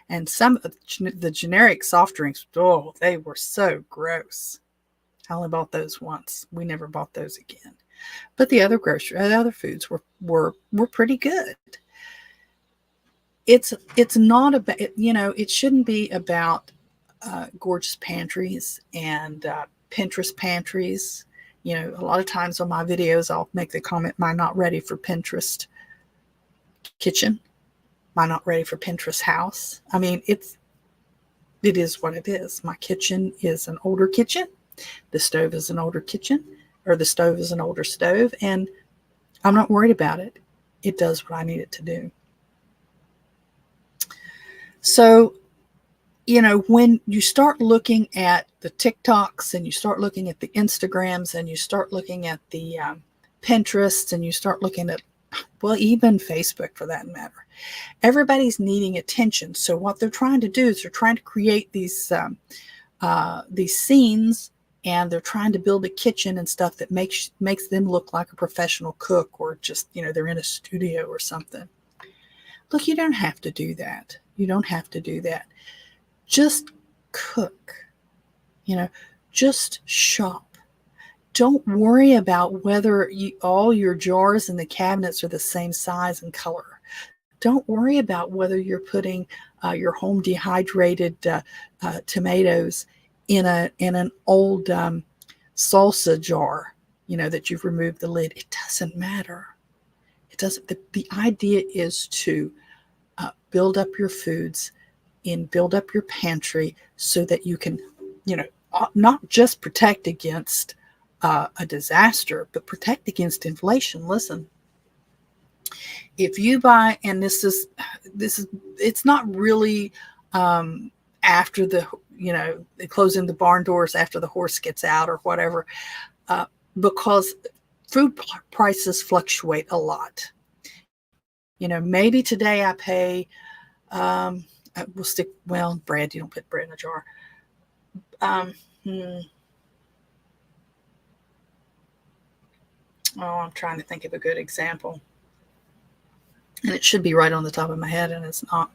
And some of the generic soft drinks, they were so gross. I only bought those once. We never bought those again. But the other foods were pretty good. It's not about, it shouldn't be about gorgeous pantries and Pinterest pantries. A lot of times on my videos, I'll make the comment, "My not ready for Pinterest kitchen, my not ready for Pinterest house." I mean, it is what it is. My kitchen is an older kitchen. The stove is an older kitchen, or the stove is an older stove, and I'm not worried about it. It does what I need it to do. So when you start looking at the TikToks and you start looking at the Instagrams and you start looking at the Pinterest and you start looking at, well, even Facebook for that matter, everybody's needing attention. So what they're trying to do is they're trying to create these scenes, and they're trying to build a kitchen and stuff that makes them look like a professional cook, or just, they're in a studio or something. Look, you don't have to do that. You don't have to do that. Just cook, just shop. Don't worry about whether all your jars in the cabinets are the same size and color. Don't worry about whether you're putting your home dehydrated tomatoes in an old salsa jar, that you've removed the lid. It doesn't matter. It doesn't. The idea is to build up your foods and build up your pantry so that you can, not just protect against a disaster, but protect against inflation. Listen, if you buy, and this is, it's not really after they closing the barn doors after the horse gets out or whatever, because food prices fluctuate a lot. Maybe today I pay, bread, you don't put bread in a jar. I'm trying to think of a good example. And it should be right on the top of my head, and it's not.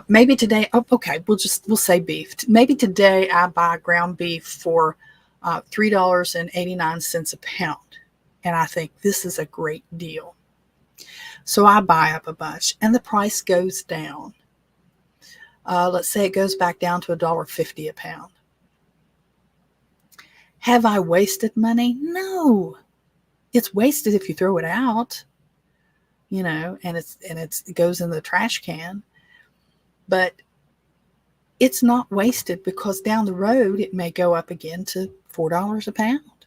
Maybe today, we'll say beef. Maybe today I buy ground beef for $3.89 a pound. And I think this is a great deal. So I buy up a bunch, and the price goes down. Let's say it goes back down to $1.50 a pound. Have I wasted money? No. It's wasted if you throw it out, and it goes in the trash can. But it's not wasted, because down the road it may go up again to $4 a pound.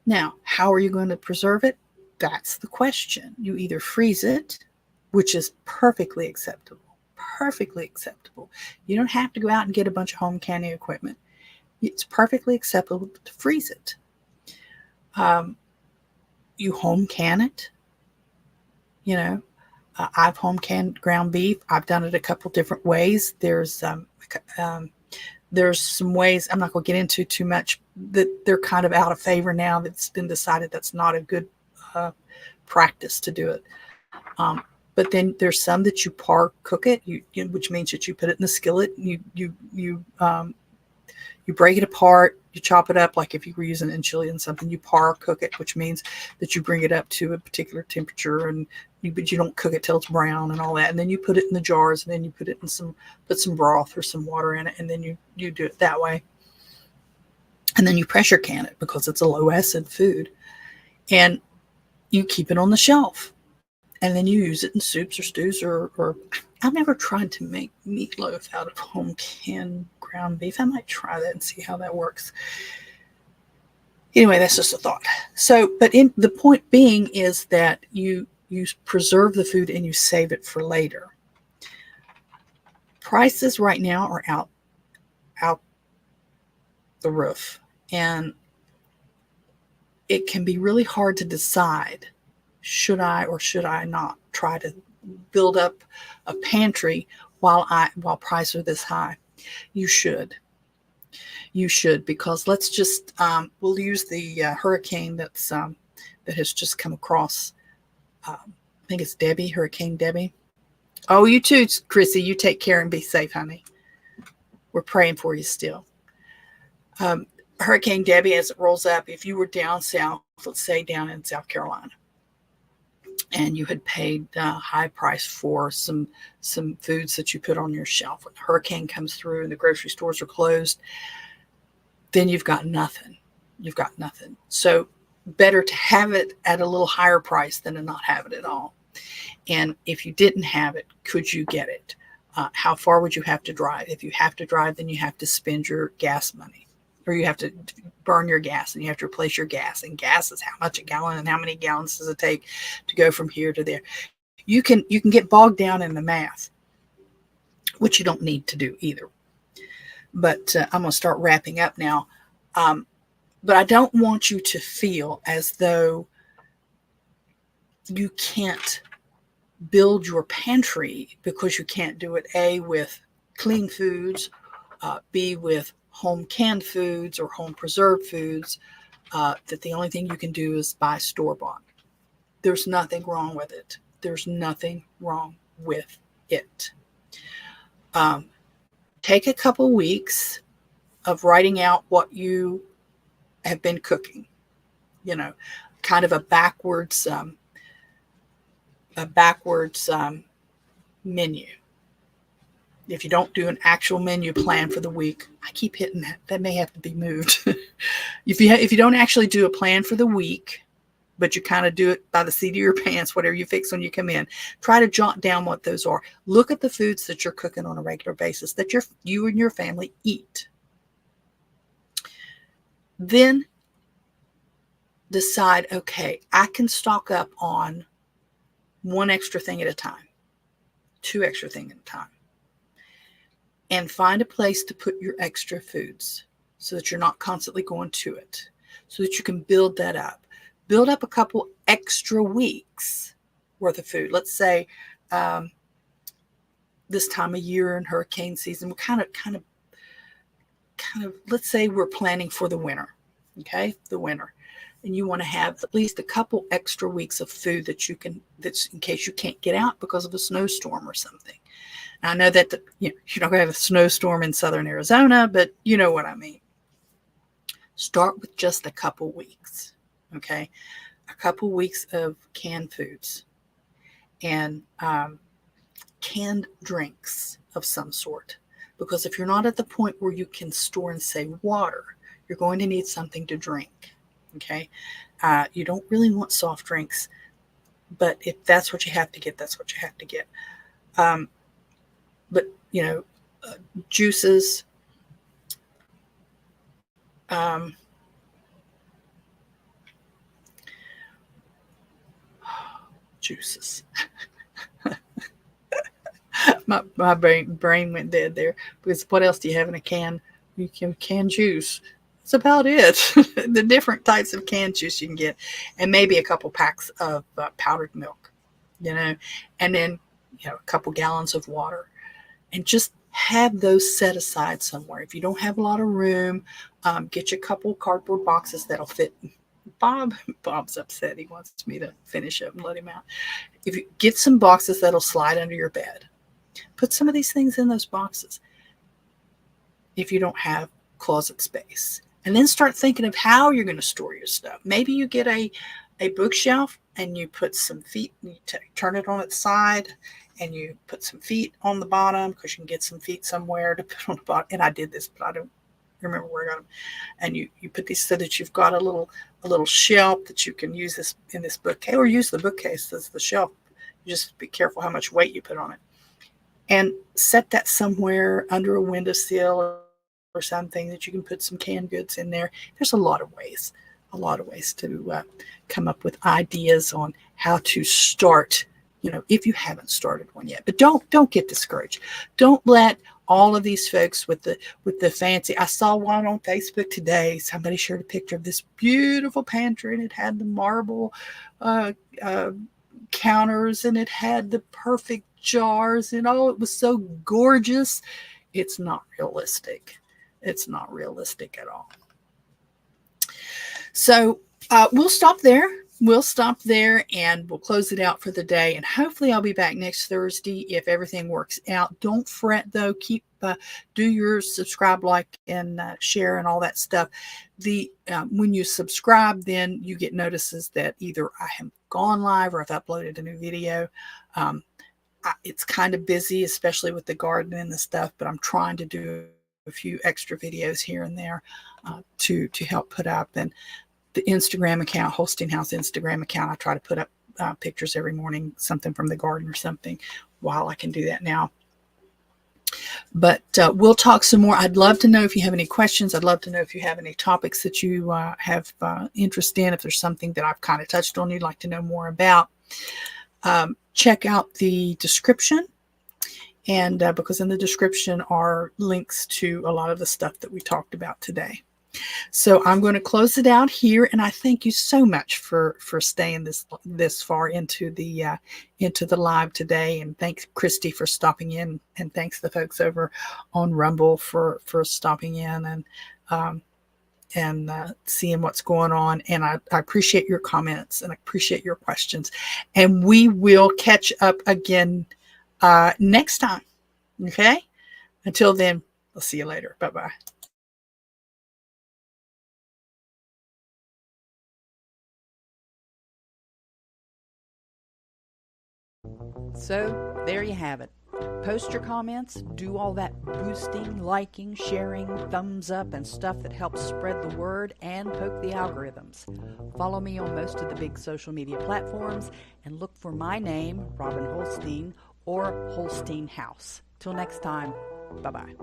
Now, how are you going to preserve it? That's the question. You either freeze it, which is perfectly acceptable. Perfectly acceptable. You don't have to go out and get a bunch of home canning equipment. It's perfectly acceptable to freeze it. You home can it. I've home canned ground beef. I've done it a couple different ways. There's some ways I'm not going to get into too much, that they're kind of out of favor now. That's been decided that's not a good practice to do it. But then there's some that you par cook it, which means that you put it in the skillet. You break it apart, you chop it up, like if you were using enchilada and something, you par cook it, which means that you bring it up to a particular temperature, but you don't cook it till it's brown and all that. And then you put it in the jars, and then you put some broth or some water in it, and then you do it that way. And then you pressure can it, because it's a low acid food, and you keep it on the shelf. And then you use it in soups or stews, or I've never tried to make meatloaf out of home canned ground beef. I might try that and see how that works. Anyway, that's just a thought. So, but the point being is that you preserve the food and you save it for later. Prices right now are out the roof, and it can be really hard to decide, should I or should I not try to build up a pantry while prices are this high? You should, because let's just we'll use the hurricane that has just come across. I think it's Debbie, Hurricane Debbie. Oh, you too, Chrissy. You take care and be safe, honey. We're praying for you still. Hurricane Debbie, as it rolls up, if you were down south, let's say down in South Carolina, and you had paid high price for some foods that you put on your shelf, when the hurricane comes through and the grocery stores are closed, then you've got nothing. You've got nothing. So better to have it at a little higher price than to not have it at all. And if you didn't have it, could you get it? How far would you have to drive? If you have to drive, then you have to spend your gas money, or you have to burn your gas, and you have to replace your gas. And gas is how much a gallon, and how many gallons does it take to go from here to there? You can get bogged down in the math. which you don't need to do either. But I'm going to start wrapping up now. But I don't want you to feel as though you can't build your pantry because you can't do it, A, with clean foods, B, with home canned foods or home preserved foods, that the only thing you can do is buy store-bought. There's nothing wrong with it. There's nothing wrong with it. Take a couple weeks of writing out what you have been cooking, kind of a backwards menu. If you don't do an actual menu plan for the week, I keep hitting that. That may have to be moved. If you don't actually do a plan for the week, but you kind of do it by the seat of your pants, whatever you fix when you come in, try to jot down what those are. Look at the foods that you're cooking on a regular basis that you and your family eat. Then decide, okay, I can stock up on one extra thing at a time, two extra things at a time, and find a place to put your extra foods so that you're not constantly going to it, so that you can build that up. Build up a couple extra weeks worth of food. Let's say this time of year in hurricane season, we're kind of, let's say we're planning for the winter, okay? The winter. And you want to have at least a couple extra weeks of food that's in case you can't get out because of a snowstorm or something. Now, I know that you're not going to have a snowstorm in southern Arizona, but you know what I mean. Start with just a couple weeks, okay? A couple weeks of canned foods and canned drinks of some sort. Because if you're not at the point where you can store and save water, you're going to need something to drink. Okay. You don't really want soft drinks, but if that's what you have to get, that's what you have to get. But juices, juices. my brain went dead there, because what else do you have in a can? You can canned juice. That's about it. The different types of canned juice you can get, and maybe a couple packs of powdered milk, and then a couple gallons of water, and just have those set aside somewhere. If you don't have a lot of room, get you a couple cardboard boxes that'll fit. Bob's upset. He wants me to finish up and let him out. If you get some boxes that'll slide under your bed, put some of these things in those boxes. If you don't have closet space, and then start thinking of how you're going to store your stuff. Maybe you get a bookshelf and you put some feet, and you turn it on its side, and you put some feet on the bottom, because you can get some feet somewhere to put on the bottom. And I did this, but I don't remember where I got them. And you put these so that you've got a little shelf that you can use this in this bookcase, or use the bookcase as the shelf. You just be careful how much weight you put on it, and set that somewhere under a windowsill or something that you can put some canned goods in there. There's a lot of ways to come up with ideas on how to start, if you haven't started one yet. But don't get discouraged. Don't let all of these folks with the fancy. I saw one on Facebook today. Somebody shared a picture of this beautiful pantry, and it had the marble counters, and it had the perfect jars, and it was so gorgeous. It's not realistic. It's not realistic at all. So we'll stop there. And we'll close it out for the day. And hopefully I'll be back next Thursday if everything works out. Don't fret though. Keep do your subscribe, like, and share and all that stuff. When you subscribe, then you get notices that either I have gone live or I've uploaded a new video. It's kind of busy, especially with the garden and the stuff, but I'm trying to do a few extra videos here and there to help put up. And the Instagram account, Holstein House Instagram account, I try to put up pictures every morning, something from the garden or something, while I can do that now. But we'll talk some more. I'd love to know if you have any questions. I'd love to know if you have any topics that you have interest in. If there's something that I've kind of touched on you'd like to know more about, check out the description And because in the description are links to a lot of the stuff that we talked about today. So I'm going to close it out here, and I thank you so much for staying this far into the live today. And thanks, Christy, for stopping in, and thanks the folks over on Rumble for stopping in and seeing what's going on. And I appreciate your comments and I appreciate your questions. And we will catch up again next time. Okay. Until then, I'll see you later. Bye-bye. So there you have it. Post your comments, do all that boosting, liking, sharing, thumbs up, and stuff that helps spread the word and poke the algorithms. Follow me on most of the big social media platforms and look for my name, Robin Holstein, or Holstein House. Till next time, bye-bye.